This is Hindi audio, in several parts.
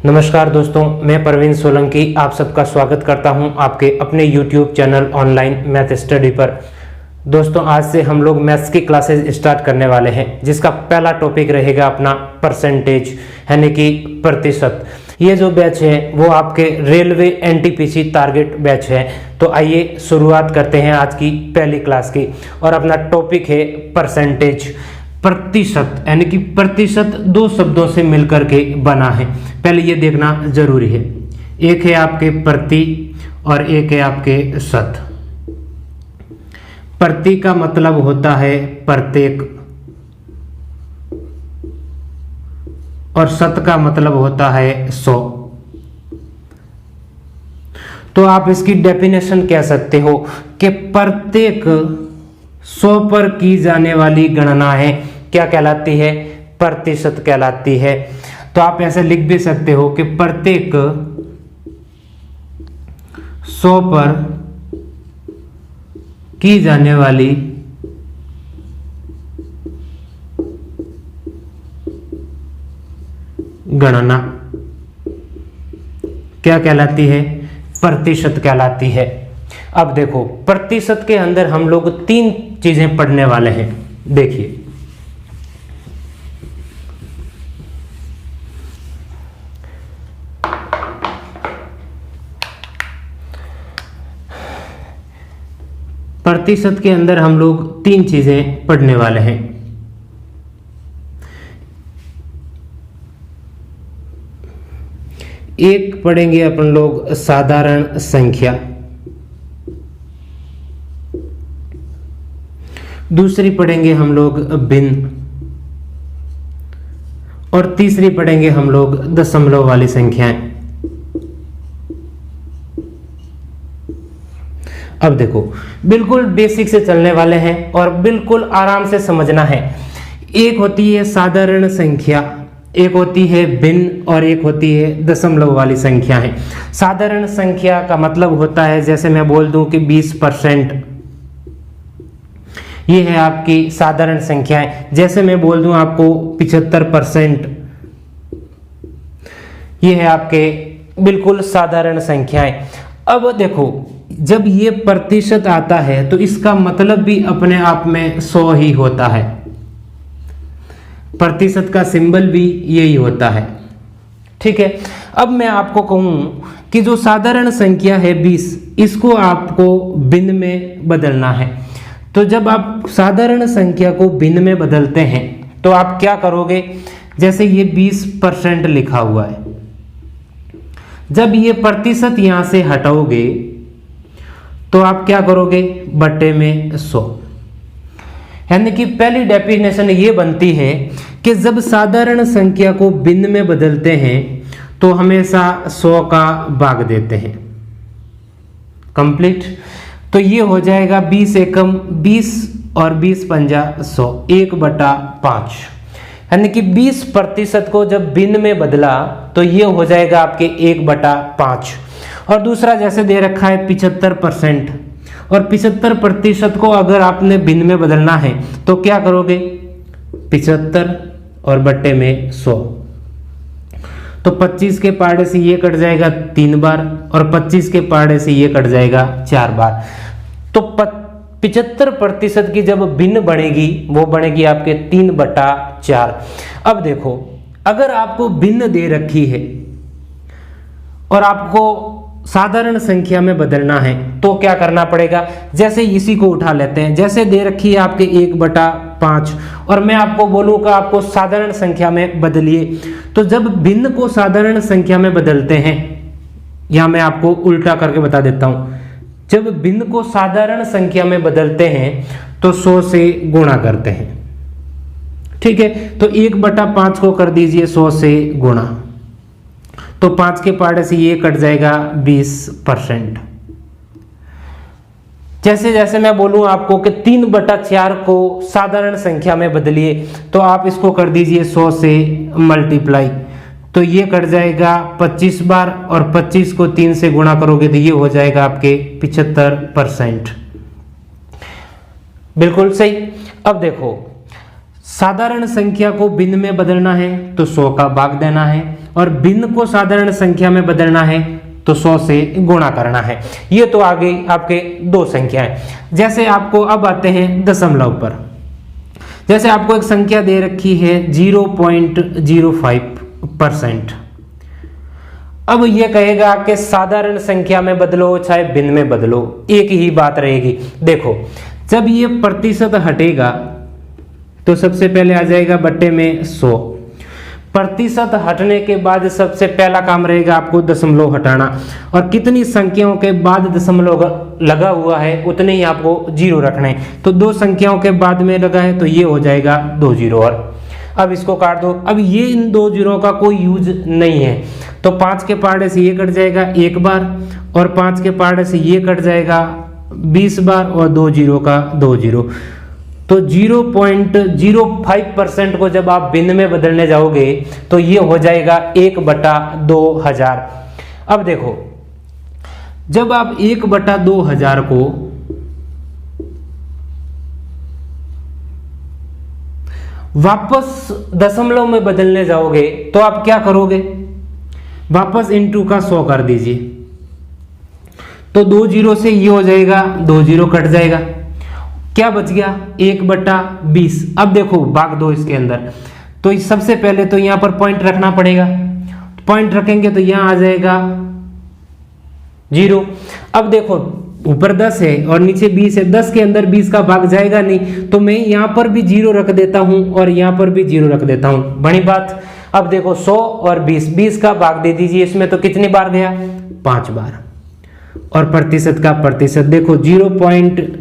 नमस्कार दोस्तों, मैं प्रवीण सोलंकी आप सबका स्वागत करता हूं आपके अपने YouTube channel online math study पर। दोस्तों, आज से हम लोग मैथ्स की क्लासेस स्टार्ट करने वाले हैं, जिसका पहला टॉपिक रहेगा अपना परसेंटेज, यानी कि प्रतिशत। ये जो बैच है वो आपके रेलवे एनटीपीसी टारगेट बैच है। तो आइए शुरुआत करते हैं आज की पहली क्लास की, और अपना टॉपिक है परसेंटेज, प्रतिशत, यानी कि प्रतिशत दो शब्दों से मिलकर के बना है। पहले ये देखना जरूरी है, एक है आपके प्रति और एक है आपके शत। प्रति का मतलब होता है प्रत्येक, और शत का मतलब होता है 100। तो आप इसकी डेफिनेशन कह सकते हो कि प्रत्येक 100 पर की जाने वाली गणना है क्या कहलाती है? प्रतिशत कहलाती है। तो आप ऐसे लिख भी सकते हो कि प्रत्येक 100 पर की जाने वाली गणना क्या कहलाती है? प्रतिशत कहलाती है। अब देखो, प्रतिशत के अंदर हम लोग 3 चीजें पढ़ने वाले हैं। देखिए, प्रतिशत के अंदर हम लोग 3 चीजें पढ़ने वाले हैं। एक पढ़ेंगे अपन लोग साधारण संख्या, दूसरी पढ़ेंगे हम लोग भिन्न, और तीसरी पढ़ेंगे हम लोग दशमलव वाली संख्याएं। अब देखो, बिल्कुल बेसिक से चलने वाले हैं और बिल्कुल आराम से समझना है। एक होती है साधारण संख्या, एक होती है भिन्न, और एक होती है दशमलव वाली संख्या है। साधारण संख्या का मतलब होता है, जैसे मैं बोल दूं कि 20%, ये है आपकी साधारण संख्याएं। जैसे मैं बोल दूं आपको 75%, ये है आपके बिल्कुल साधारण संख्याएं। अब देखो, जब ये प्रतिशत आता है तो इसका मतलब भी अपने आप में 100 ही होता है। प्रतिशत का सिंबल भी यही होता है। ठीक है। अब मैं आपको कहूं कि जो साधारण संख्या है 20, इसको आपको भिन्न में बदलना है। तो जब आप साधारण संख्या को भिन्न में बदलते हैं तो आप क्या करोगे? जैसे ये 20% लिखा हुआ है, जब ये प्रतिशत यहां से हटाओगे तो आप क्या करोगे? बट्टे में 100। यानी कि पहली डेफिनेशन ये बनती है कि जब साधारण संख्या को भिन्न में बदलते हैं तो हमेशा 100 का भाग देते हैं। कंप्लीट। तो ये हो जाएगा 20 एकम 20 और 20 पंजा 100, 1/5। यानी कि 20% को जब भिन्न में बदला तो ये हो जाएगा आपके 1/5। और दूसरा जैसे दे रखा है 75%, और 75% को अगर आपने भिन्न में बदलना है तो क्या करोगे? 75 और बट्टे में 100। तो 25 के पाड़े से ये कट जाएगा 3 बार, और 25 के पाड़े से ये कट जाएगा 4 बार। तो 75% की जब भिन्न बनेगी वो बनेगी आपके 3/4। अब देखो, अगर आपको भिन्न दे रखी है और आपको साधारण संख्या में बदलना है तो क्या करना पड़ेगा? जैसे इसी को उठा लेते हैं, जैसे दे रखी है आपके 1/5, और मैं आपको बोलूं कि आपको साधारण संख्या में बदलिए। तो जब भिन्न को साधारण संख्या में बदलते हैं, यहां मैं आपको उल्टा करके बता देता हूं, जब भिन्न को साधारण संख्या में बदलते हैं तो 100 से गुणा करते हैं। ठीक है। तो 1/5 को कर दीजिए 100 से गुणा, तो 5 के पाड़े से ये कट जाएगा 20%। जैसे जैसे मैं बोलूं आपको कि 3/4 को साधारण संख्या में बदलिए, तो आप इसको कर दीजिए 100 से मल्टीप्लाई, तो ये कट जाएगा 25 बार, और 25 को 3 से गुणा करोगे तो ये हो जाएगा आपके 75%। बिल्कुल सही। अब देखो, साधारण संख्या को भिन्न में बदलना है तो 100 का भाग देना है, और भिन्न को साधारण संख्या में बदलना है तो 100 से गुणा करना है। ये तो आ गई आपके दो संख्याएं। जैसे आपको अब आते हैं दशमलव पर। जैसे आपको एक संख्या दे रखी है 0.05%। अब ये कहेगा कि साधारण संख्या में बदलो चाहे भिन्न में बदलो, एक ही बात रहेगी। देखो, जब ये प्रतिशत हटेगा तो सबसे पहले आ जाएगा बट्टे में 100। प्रतिशत हटने के बाद सबसे पहला काम रहेगा आपको दशमलव हटाना, और कितनी संख्याओं के बाद दशमलव लगा हुआ है उतने ही आपको जीरो रखने हैं। तो दो संख्याओं के बाद में लगा है तो ये हो जाएगा 2 जीरो। और अब इसको काट दो। अब ये इन 2 जीरो का कोई यूज नहीं है, तो 5 के पहाड़े से ये कट जाएगा 1 बार, और 5 के पहाड़े से ये कट जाएगा 20 बार, और 2 जीरो का 2 जीरो। तो 0.05% को जब आप भिन्न में बदलने जाओगे तो ये हो जाएगा 1/2000। अब देखो, जब आप 1/2000 को वापस दशमलव में बदलने जाओगे तो आप क्या करोगे, वापस इनटू का 100 कर दीजिए। तो 2 जीरो से ये हो जाएगा 2 जीरो कट जाएगा, क्या बच गया 1/20। अब देखो भाग दो इसके अंदर, तो सबसे पहले तो यहां पर पॉइंट रखना पड़ेगा। पॉइंट रखेंगे तो यहां आ जाएगा 0। अब देखो ऊपर 10 है और नीचे 20 है, 10 के अंदर 20 का भाग जाएगा नहीं, तो मैं यहां पर भी 0 रख देता हूं और यहां पर भी 0 रख देता हूं। बड़ी बात। अब देखो 100 और 20 का भाग दे दीजिए इसमें, तो कितनी बार गया 5 बार। और प्रतिशत का प्रतिशत देखो 0.05।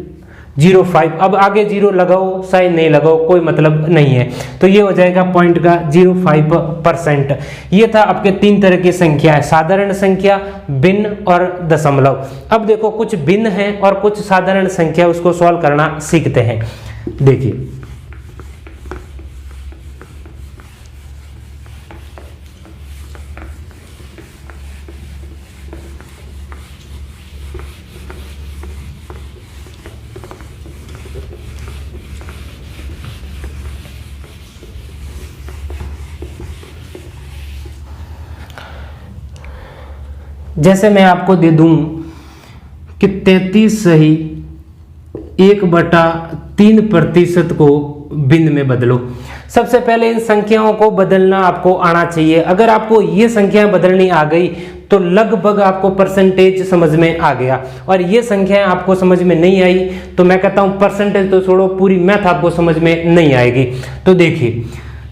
अब आगे 0 लगाओ चाहे नहीं लगाओ कोई मतलब नहीं है, तो ये हो जाएगा पॉइंट का 0.5%। ये था आपके 3 तरह की संख्या है, साधारण संख्या, भिन्न और दशमलव। अब देखो कुछ भिन्न है और कुछ साधारण संख्या, उसको सॉल्व करना सीखते हैं। देखिए, जैसे मैं आपको दे दूं कि 33 सही 1/3% को भिन्न में बदलो। सबसे पहले इन संख्याओं को बदलना आपको आना चाहिए। अगर आपको ये संख्याएं बदलनी आ गई तो लगभग आपको परसेंटेज समझ में आ गया, और ये संख्याएं आपको समझ में नहीं आई तो मैं कहता हूं परसेंटेज तो छोड़ो, पूरी मैथ आपको समझ में नहीं आएगी। तो देखिए,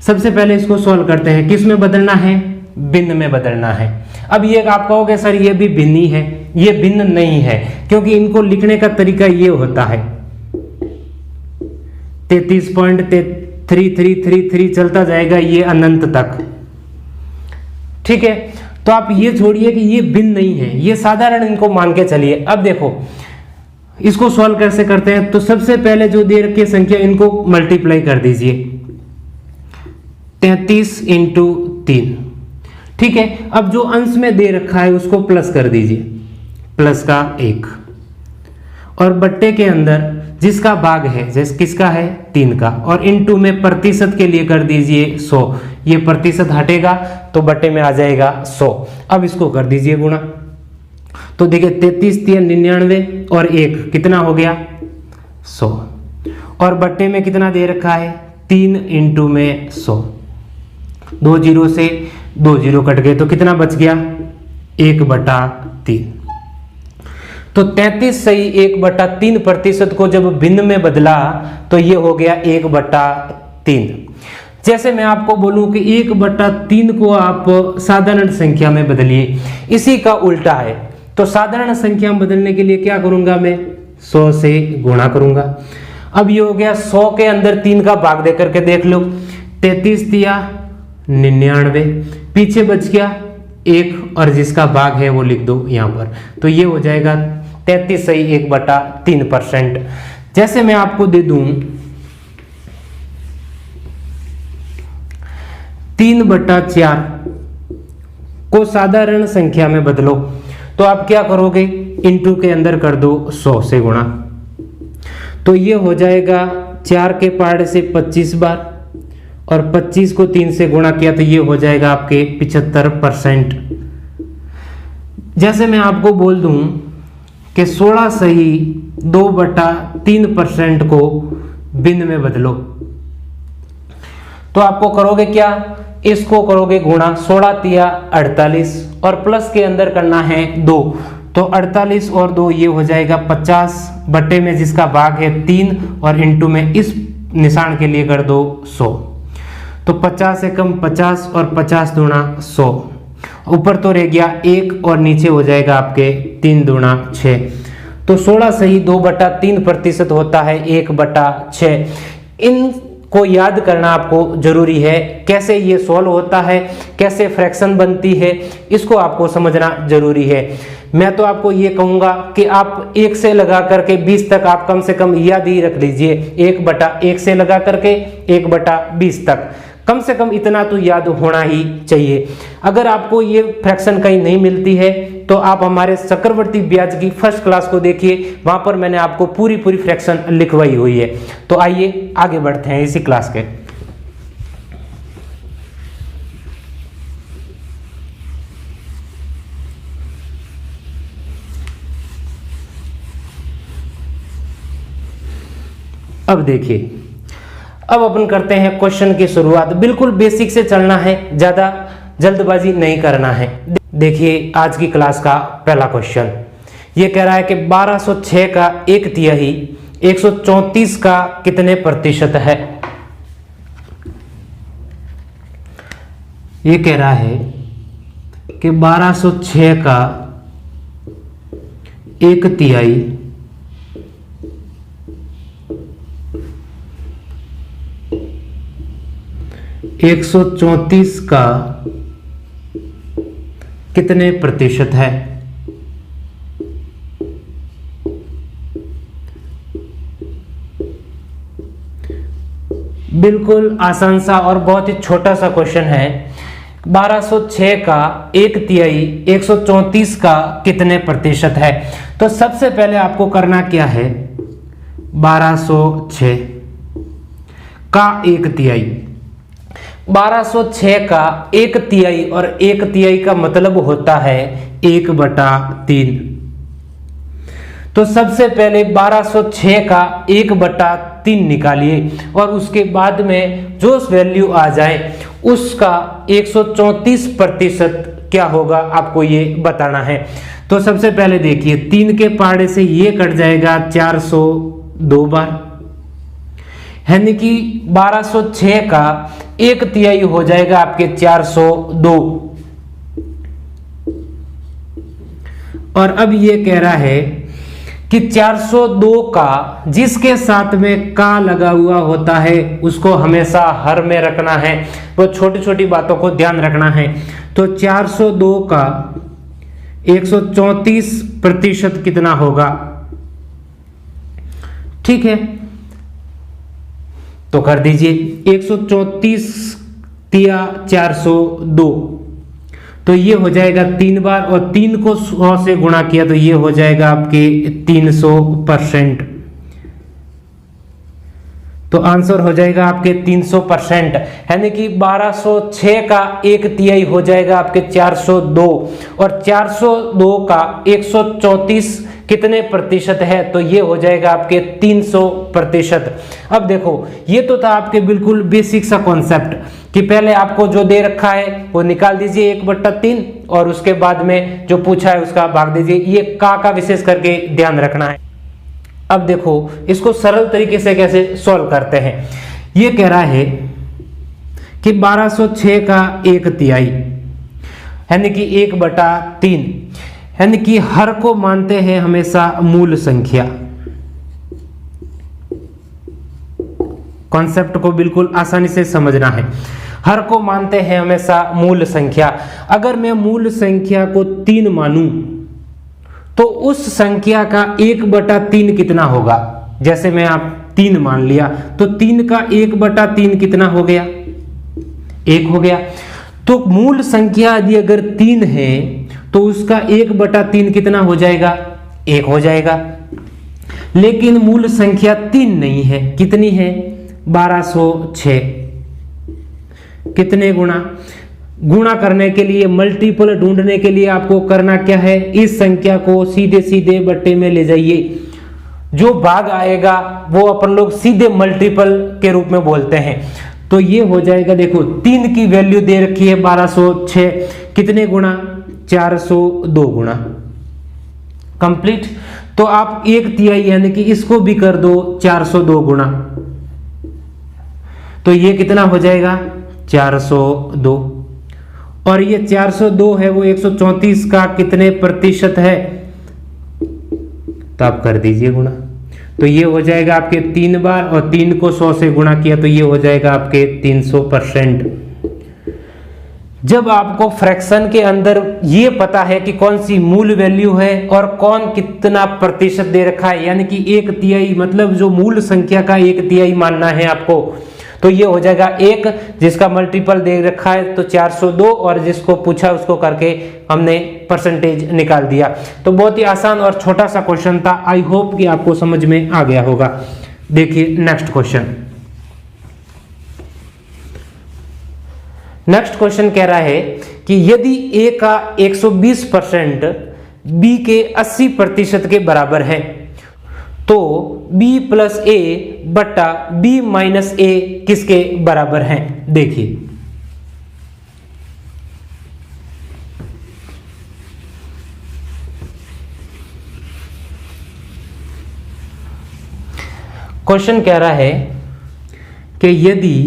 सबसे पहले इसको सॉल्व करते हैं। किस में बदलना है, भिन्न में बदलना है। अब ये आप कहोगे सर ये भी भिन्न ही है, ये भिन्न नहीं है, क्योंकि इनको लिखने का तरीका ये होता है 33.3333 चलता जाएगा ये अनंत तक। ठीक है, तो आप ये छोड़िए कि ये भिन्न नहीं है, ये साधारण इनको मान के चलिए। अब देखो इसको सॉल्व कैसे करते हैं, तो सबसे पहले जो दे रखी संख्या इनको मल्टीप्लाई कर दीजिए 33 × 3। ठीक है, अब जो अंश में दे रखा है उसको प्लस कर दीजिए, प्लस का 1, और बट्टे के अंदर जिसका भाग है जैसे किसका है 3 का, और इनटू में प्रतिशत के लिए कर दीजिए 100। ये प्रतिशत हटेगा तो बट्टे में आ जाएगा 100। अब इसको कर दीजिए गुणा, तो देखिए 33 3 99 और 1 कितना हो गया 100, और बट्टे में कितना दे रखा है 3 × में 100। 2 जीरो से 2 जीरो कट गए तो कितना बच गया 1/3। तो 33 सही 1/3% को जब भिन्न में बदला तो ये हो गया 1/3। जैसे मैं आपको बोलूं कि 1/3 को आप साधारण संख्या में बदलिए, इसी का उल्टा है। तो साधारण संख्या में बदलने के लिए क्या करूंगा, मैं 100 से गुणा करूंगा। अब ये हो गया 100 के अंदर 3 का भाग दे करके देख लो, 33 दिया 99, पीछे बच गया 1 और जिसका भाग है वो लिख दो यहां पर, तो ये हो जाएगा 33 सही 1/3%। जैसे मैं आपको दे दूं 3/4 को साधारण संख्या में बदलो, तो आप क्या करोगे, इनटू के अंदर कर दो 100 से गुणा, तो ये हो जाएगा 4 के पहाड़े से 25 बार, और 25 को 3 से गुणा किया तो ये हो जाएगा आपके 75%। जैसे मैं आपको बोल दूं कि 16 सही 2/3% को भिन्न में बदलो, तो आपको करोगे क्या, इसको करोगे गुणा, 16 तिया 48 और प्लस के अंदर करना है 2, तो 48 और 2 ये हो जाएगा 50 बटे में जिसका भाग है 3 और इंटू में इस निशान के लिए कर दो 100, तो 50 एकम 50 और 50 दूना 100, ऊपर तो रह गया 1 और नीचे हो जाएगा आपके 3 दूना 6, तो 16 सही 2/3% होता है 1/6। इन को याद करना आपको जरूरी है, कैसे ये सॉल्व होता है, कैसे फ्रैक्शन बनती है, इसको आपको समझना जरूरी है। मैं तो आपको ये कहूँगा कि आप 1 से लगा करके 20 तक आप कम से कम याद ही रख लीजिए, 1/1 से लगा करके 1/20 तक, कम से कम इतना तो याद होना ही चाहिए। अगर आपको ये फ्रैक्शन कहीं नहीं मिलती है तो आप हमारे चक्रवर्ती ब्याज की फर्स्ट क्लास को देखिए, वहां पर मैंने आपको पूरी फ्रैक्शन लिखवाई हुई है। तो आइए आगे बढ़ते हैं इसी क्लास के। अब देखिए, अब अपन करते हैं क्वेश्चन की शुरुआत। बिल्कुल बेसिक से चलना है, ज्यादा जल्दबाजी नहीं करना है। देखिए आज की क्लास का पहला क्वेश्चन ये कह रहा है कि 1206 का 1/3 134 का कितने प्रतिशत है। ये कह रहा है कि 1206 का 1/3 134 का कितने प्रतिशत है। बिल्कुल आसान सा और बहुत ही छोटा सा क्वेश्चन है। 1206 का 1/3 134 का कितने प्रतिशत है। तो सबसे पहले आपको करना क्या है, 1206 का 1/3, 1206 का 1/3 और 1/3 का मतलब होता है 1/3। तो सबसे पहले 1206 का 1/3 निकालिए और उसके बाद में जो वैल्यू आ जाए उसका 134% क्या होगा आपको ये बताना है। तो सबसे पहले देखिए 3 के पहाड़े से ये कट जाएगा 402 बार, यानी कि 1206 का 1/3 हो जाएगा आपके 402। और अब ये कह रहा है कि 402 का जिसके साथ में का लगा हुआ होता है उसको हमेशा हर में रखना है, वो छोटी छोटी बातों को ध्यान रखना है। तो 402 का 134% कितना होगा, ठीक है। तो कर दीजिए 134 तिया 402, तो ये हो जाएगा 3 बार और 3 को 100 से गुणा किया तो ये हो जाएगा आपके 300%। तो आंसर हो जाएगा आपके 300%, यानी कि 1206 का 1/3 हो जाएगा आपके 402 और 402 का 134 कितने प्रतिशत है, तो ये हो जाएगा आपके 300%। अब देखो ये तो था आपके बिल्कुल बेसिक सा कॉन्सेप्ट कि पहले आपको जो दे रखा है वो निकाल दीजिए 1/3 और उसके बाद में जो पूछा है उसका भाग दीजिए। ये का विशेष करके ध्यान रखना है। अब देखो इसको सरल तरीके से कैसे सॉल्व करते हैं। ये कह रहा है कि 1206 का 1/3 यानी कि 1/3, यानी कि हर को मानते हैं हमेशा मूल संख्या। कॉन्सेप्ट को बिल्कुल आसानी से समझना है। हर को मानते हैं हमेशा मूल संख्या। अगर मैं मूल संख्या को 3 मानूं तो उस संख्या का 1/3 कितना होगा। जैसे मैं आप 3 मान लिया तो 3 का 1/3 कितना हो गया, 1 हो गया। तो मूल संख्या यदि अगर 3 है तो उसका 1/3 कितना हो जाएगा, 1 हो जाएगा। लेकिन मूल संख्या 3 नहीं है, कितनी है, 1206। कितने गुणा करने के लिए, मल्टीपल ढूंढने के लिए आपको करना क्या है, इस संख्या को सीधे सीधे बट्टे में ले जाइए। जो भाग आएगा वो अपन लोग सीधे मल्टीपल के रूप में बोलते हैं। तो ये हो जाएगा, देखो 3 की वैल्यू दे रखी है 1206, कितने गुणा, 402 गुणा। कंप्लीट। तो आप 1/3 यानी कि इसको भी कर दो 402 गुणा, तो ये कितना हो जाएगा, 402। और ये 402 है वो 134 का कितने प्रतिशत है, तो आप कर दीजिए गुणा। तो ये हो जाएगा आपके 3 बार, और 3 को 100 से गुणा किया तो ये हो जाएगा आपके 300%। जब आपको फ्रैक्शन के अंदर ये पता है कि कौन सी मूल वैल्यू है और कौन कितना प्रतिशत दे रखा है, यानी कि 1/3 मतलब जो मूल संख्या का 1/3 मानना है आपको, तो ये हो जाएगा 1, जिसका मल्टीपल दे रखा है तो 402, और जिसको पूछा उसको करके हमने परसेंटेज निकाल दिया। तो बहुत ही आसान और छोटा सा क्वेश्चन था। आई होप कि आपको समझ में आ गया होगा। देखिए नेक्स्ट क्वेश्चन। नेक्स्ट क्वेश्चन कह रहा है कि यदि a का 120% b के 80% के बराबर है तो b प्लस a बटा b माइनस a किसके बराबर है। देखिए क्वेश्चन कह रहा है कि यदि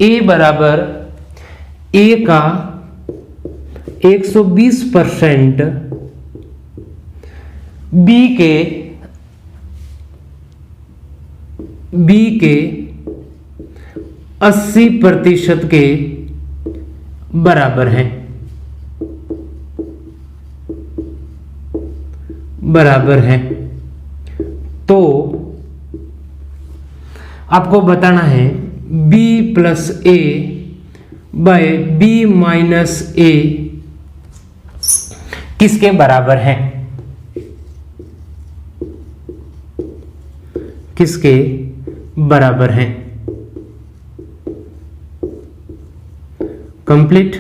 a बराबर a का 120% b के 80% के बराबर है तो आपको बताना है b plus a by b minus a किसके बराबर है, किसके बराबर है। कंप्लीट।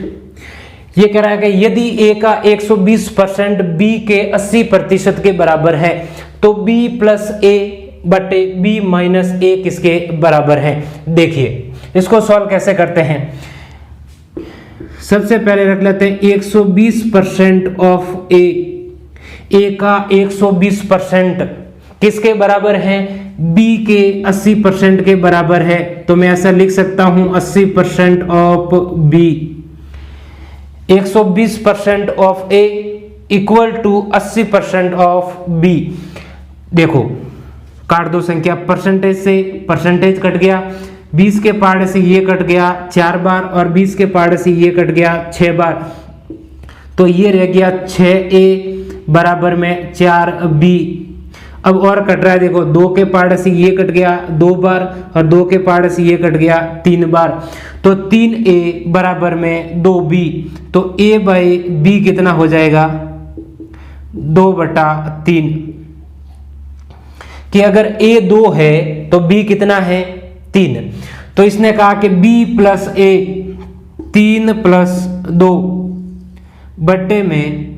ये कह रहा है कि यदि a का 120% b के 80% के बराबर है तो b प्लस a बटे b माइनस a किसके बराबर है। देखिए इसको सॉल्व कैसे करते हैं। सबसे पहले रख लेते हैं 120% ऑफ a का 120% किसके बराबर है, b के 80% के बराबर है। तो मैं ऐसा लिख सकता हूं 80% of b, 120% of a equal to 80% of b। देखो काट दो संख्या, परसेंटेज से परसेंटेज कट गया, 20 के पार्ट से ये कट गया 4 बार और 20 के पार्ट से ये कट गया 6 बार, तो ये रह गया 6a बराबर में 4b। अब और कट रहा है, देखो 2 के पार्ट से ये कट गया 2 बार और 2 के पार्ट से ये कट गया 3 बार, तो 3a बराबर में 2b। तो a बाई b कितना हो जाएगा 2/3, कि अगर a 2 है तो b कितना है 3। तो इसने कहा कि b प्लस a 3 प्लस 2 बट्टे में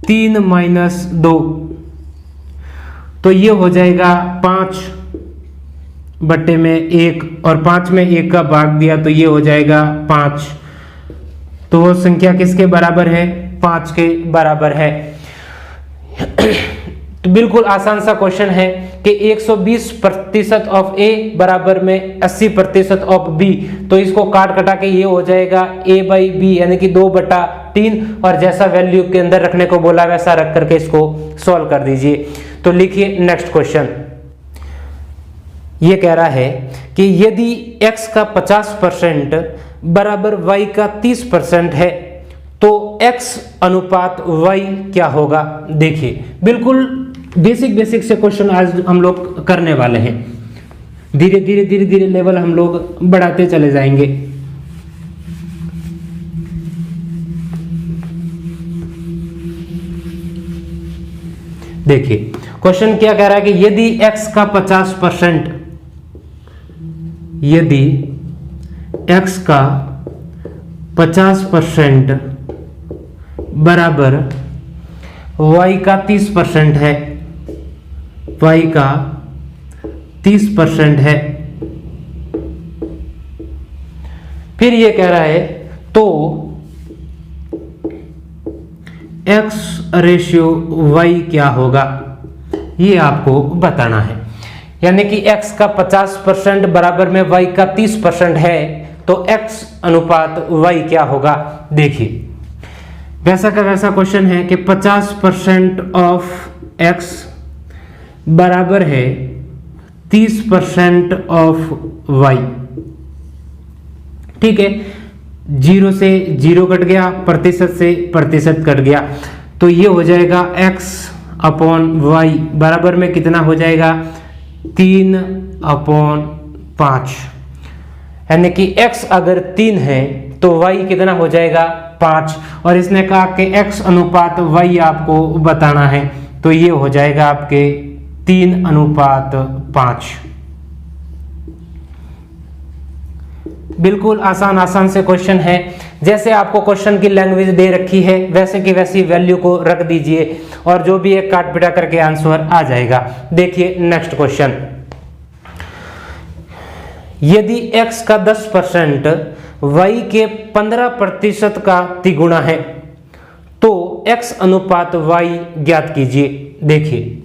3 माइनस 2, तो ये हो जाएगा 5 बट्टे में 1, और 5 में 1 का भाग दिया तो ये हो जाएगा 5। तो वो संख्या किसके बराबर है, 5 के बराबर है। तो बिल्कुल आसान सा क्वेश्चन है कि 120% ऑफ a बराबर में 80% ऑफ b। तो इसको काट कटा के ये हो जाएगा a बाई b यानी कि 2/3, और जैसा वैल्यू के अंदर रखने को बोला वैसा रख करके इसको सॉल्व कर दीजिए। तो लिखिए नेक्स्ट क्वेश्चन। ये कह रहा है कि यदि x का 50% बराबर y का 30% है तो x अनुपात y क्या होगा। देखिए बिल्कुल बेसिक से क्वेश्चन आज हम लोग करने वाले हैं। धीरे धीरे लेवल हम लोग बढ़ाते चले जाएंगे। देखिए क्वेश्चन क्या कह रहा है कि यदि x का 50% यदि x का 50% बराबर y का 30% है, y का 30% है, फिर ये कह रहा है तो x रेशियो y क्या होगा, ये आपको बताना है। यानी कि x का 50% बराबर में y का 30% है, तो x अनुपात y क्या होगा। देखिए वैसा का वैसा क्वेश्चन है कि 50% ऑफ x बराबर है 30% ऑफ y। ठीक है, 0 से 0 कट गया, प्रतिशत से प्रतिशत कट गया, तो ये हो जाएगा x अपॉन y बराबर में कितना हो जाएगा 3/5। यानी कि x अगर 3 है तो y कितना हो जाएगा 5, और इसने कहा कि x अनुपात y आपको बताना है, तो ये हो जाएगा आपके 3/5। बिल्कुल आसान से क्वेश्चन है। जैसे आपको क्वेश्चन की लैंग्वेज दे रखी है वैसे की वैसी वैल्यू को रख दीजिए और जो भी एक काट पिटा करके आंसर आ जाएगा। देखिए नेक्स्ट क्वेश्चन, यदि x का 10% y के 15% का तिगुना है तो x अनुपात y ज्ञात कीजिए। देखिए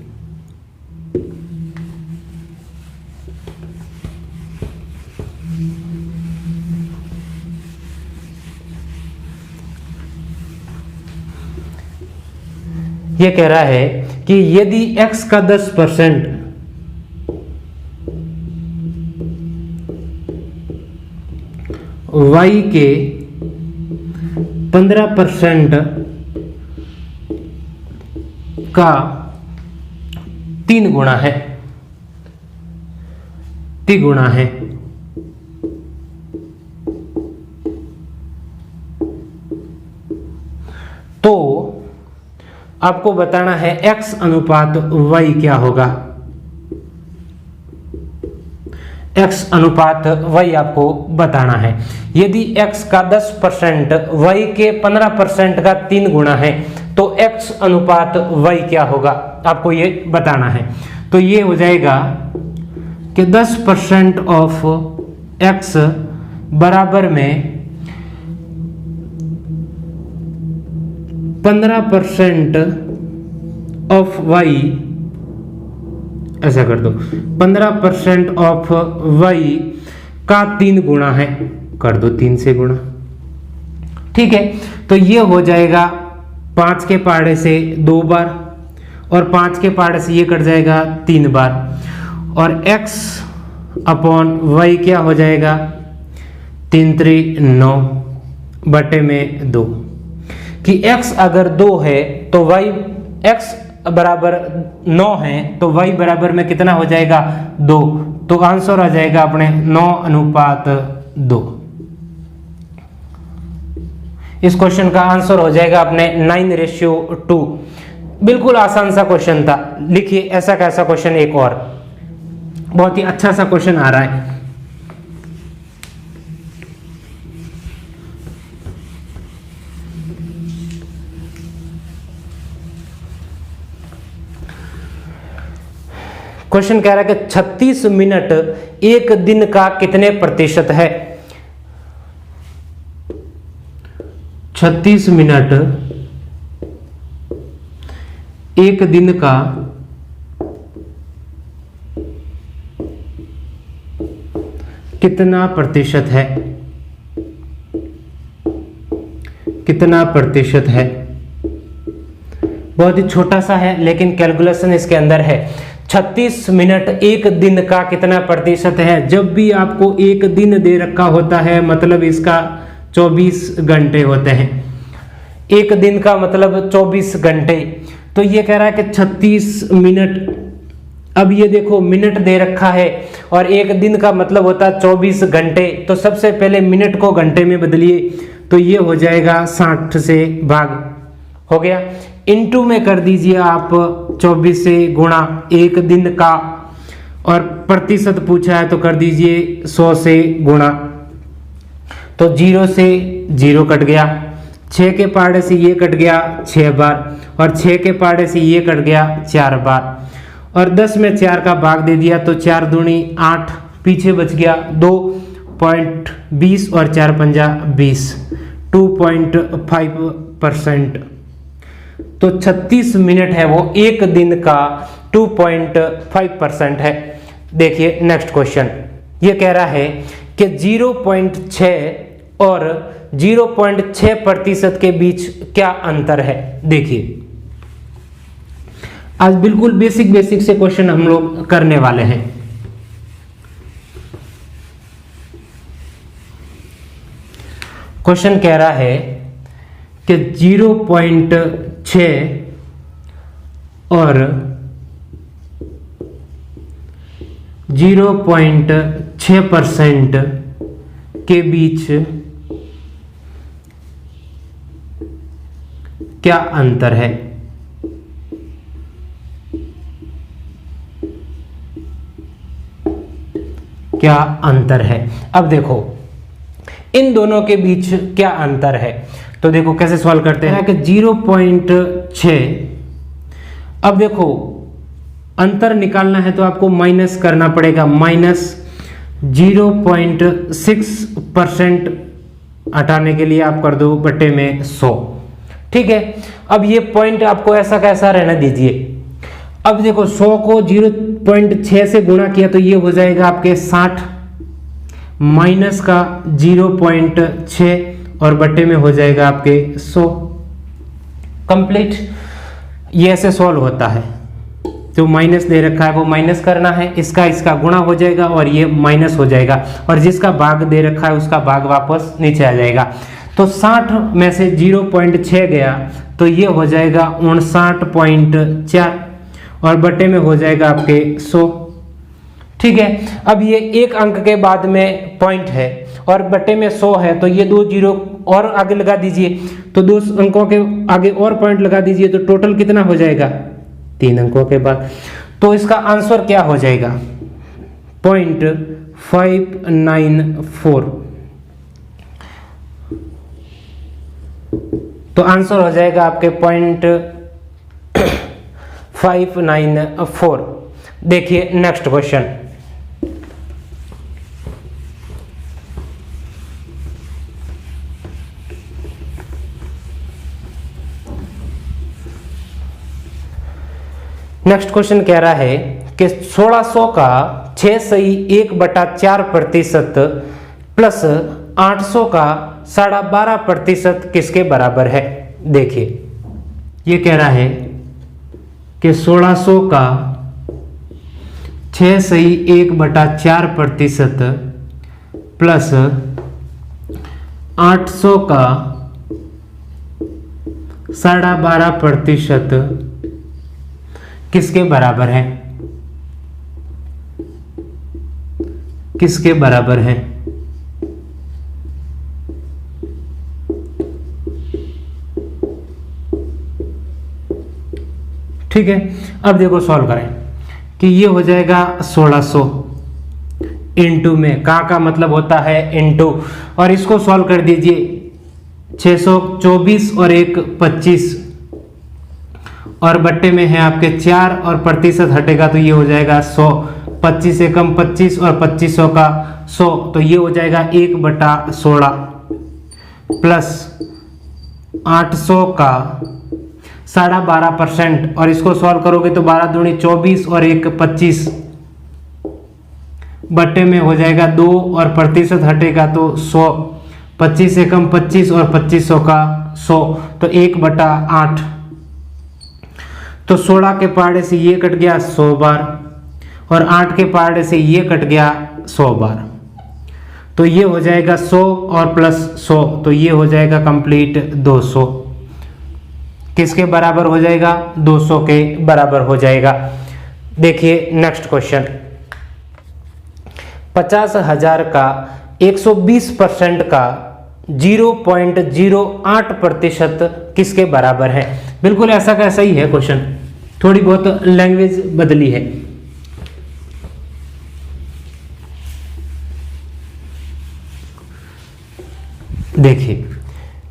ये कह रहा है कि यदि x का 10% y के 15% का 3 गुना है, तिगुना है, तो आपको बताना है x अनुपात y क्या होगा। x अनुपात y आपको बताना है। यदि x का 10% y के 15% का 3 गुना है तो x अनुपात y क्या होगा, आपको ये बताना है। तो ये हो जाएगा कि 10% ऑफ x बराबर में 15% ऑफ y, ऐसा कर दो 15% ऑफ y का 3 गुना है, कर दो 3 से गुना। ठीक है, तो ये हो जाएगा 5 के पहाड़े से 2 बार और 5 के पहाड़े से ये कट जाएगा 3 बार, और x अपॉन y क्या हो जाएगा 3 3 9 बटे में 2, कि x अगर 2 है तो y x बराबर 9 है तो y बराबर में कितना हो जाएगा 2, तो आंसर आ जाएगा अपने 9/2। इस क्वेश्चन का आंसर हो जाएगा अपने 9:2। बिल्कुल आसान सा क्वेश्चन था। लिखिए ऐसा कैसा क्वेश्चन एक और बहुत ही अच्छा सा क्वेश्चन आ रहा है। क्वेश्चन कह रहा है कि 36 मिनट एक दिन का कितने प्रतिशत है। 36 मिनट एक दिन का कितना प्रतिशत है, कितना प्रतिशत है। बहुत ही छोटा सा है लेकिन कैलकुलेशन इसके अंदर है। 36 मिनट एक दिन का कितना प्रतिशत है। जब भी आपको एक दिन दे रखा होता है मतलब इसका 24 घंटे होते हैं। एक दिन का मतलब 24 घंटे, तो ये कह रहा है कि 36 मिनट। अब ये देखो मिनट दे रखा है और एक दिन का मतलब होता है 24 घंटे, तो सबसे पहले मिनट को घंटे में बदलिए, तो ये हो जाएगा 60 से भाग हो गया। इनटू में कर दीजिए आप 24 से गुणा एक दिन का, और प्रतिशत पूछा है तो कर दीजिए 100 से गुणा। तो 0 से 0 कट गया, 6 के पहाड़े से ये कट गया 6 बार, और 6 के पहाड़े से ये कट गया 4 बार, और 10 में 4 का भाग दे दिया तो 4 दूनी 8, पीछे बच गया 2.20 और 4 पंजा 20, 2.5%। तो 36 मिनट है वो एक दिन का 2.5% है। देखिए नेक्स्ट क्वेश्चन, ये कह रहा है कि 0.6 और 0.6% के बीच क्या अंतर है। देखिए आज बिल्कुल बेसिक से क्वेश्चन हम लोग करने वाले हैं। क्वेश्चन कह रहा है कि 0.6 और 0.6% के बीच क्या अंतर है। क्या अंतर है, अब देखो इन दोनों के बीच क्या अंतर है। तो देखो कैसे सॉल्व करते हैं कि 0.6, अब देखो अंतर निकालना है तो आपको माइनस करना पड़ेगा, माइनस 0.6% हटाने के लिए आप कर दो बटे में 100। ठीक है, अब ये पॉइंट आपको ऐसा कैसा रहना दीजिए। अब देखो 100 को 0.6 से गुणा किया तो ये हो जाएगा आपके 60, माइनस का 0.6 और बटे में हो जाएगा आपके 100। कंप्लीट। ये ऐसे सॉल्व होता है। जो माइनस दे रखा है वो माइनस करना है, इसका गुणा हो जाएगा और ये माइनस हो जाएगा, और जिसका भाग दे रखा है उसका भाग वापस नीचे आ जाएगा। तो 60 में से 0.6 गया तो ये हो जाएगा 59.4 और बटे में हो जाएगा आपके 100। ठीक है, अब ये एक अंक के बाद में पॉइंट है और बटे में 100 है, तो ये 2 जीरो और आगे लगा दीजिए, तो 2 अंकों के आगे और पॉइंट लगा दीजिए, तो टोटल कितना हो जाएगा 3 अंकों के बाद। तो इसका आंसर क्या हो जाएगा 0.594। तो आंसर हो जाएगा आपके 0.594। देखिए नेक्स्ट क्वेश्चन, नेक्स्ट क्वेश्चन कह रहा है कि 1600 का 6.1/4% प्लस 800 का 12.5% किसके बराबर है। देखिए ये कह रहा है कि 1600 का 6.1/4% प्लस 800 का 12.5% किसके बराबर है, किसके बराबर है। ठीक है, अब देखो सॉल्व करें कि ये हो जाएगा 1600 इंटू में का मतलब होता है इंटू, और इसको सॉल्व कर दीजिए 624 और 1 25 और बट्टे में है आपके 4 और प्रतिशत हटेगा तो ये हो जाएगा 100, 25 से कम 25 और 2500 का 100 तो ये हो जाएगा 1/16 प्लस 800 का 12.5% और इसको सॉल्व करोगे तो 12 दूनी 24 और 1 25 बट्टे में हो जाएगा 2 और प्रतिशत हटेगा तो 100, 25 से कम 25 और 2500 का 100 तो 1/8। तो 16 के पहाड़े से ये कट गया 100 बार और 8 के पहाड़े से ये कट गया 100 बार, तो ये हो जाएगा 100 और प्लस 100 तो ये हो जाएगा कंप्लीट 200। किसके बराबर हो जाएगा 200 के बराबर हो जाएगा। देखिए नेक्स्ट क्वेश्चन, 50,000 का 120% का 0.08% किसके बराबर है। बिल्कुल ऐसा कैसा ही है क्वेश्चन, थोड़ी बहुत लैंग्वेज बदली है।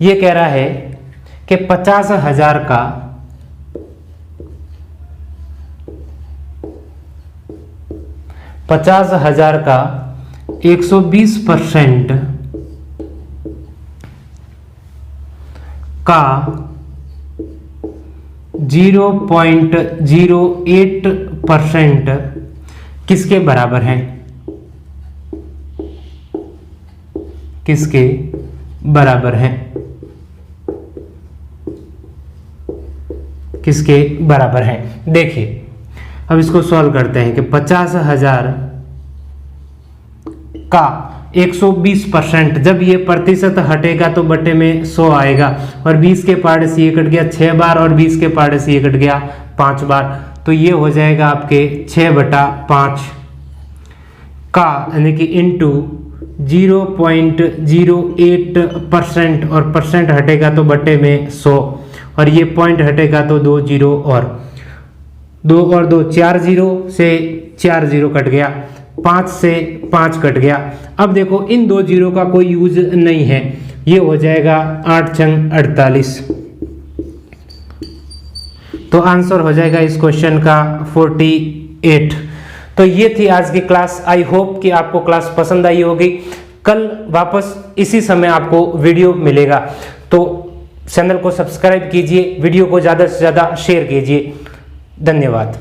ये कह रहा है कि 50,000 का 120% का 0.08% किसके बराबर है? किसके बराबर है? किसके बराबर है? देखिए अब इसको सॉल्व करते हैं कि 50,000 का 120%, जब ये प्रतिशत हटेगा तो बटे में 100 आएगा, और 20 के पार्ट से ये कट गया 6 बार और 20 के पार्ट से ये कट गया 5 बार, तो ये हो जाएगा आपके 6/5 का, यानी कि इंटू 0.08%, और परसेंट हटेगा तो बटे में 100, और ये पॉइंट हटेगा तो 2 जीरो, और 2 और 2 4 जीरो से 4 जीरो कट गया, 5 से 5 कट गया। अब देखो इन 2 जीरो का कोई यूज नहीं है, ये हो जाएगा 8 छंग 48, तो आंसर हो जाएगा इस क्वेश्चन का 48। तो ये थी आज की क्लास। आई होप कि आपको क्लास पसंद आई होगी। कल वापस इसी समय आपको वीडियो मिलेगा, तो चैनल को सब्सक्राइब कीजिए, वीडियो को ज़्यादा से ज़्यादा शेयर कीजिए। धन्यवाद।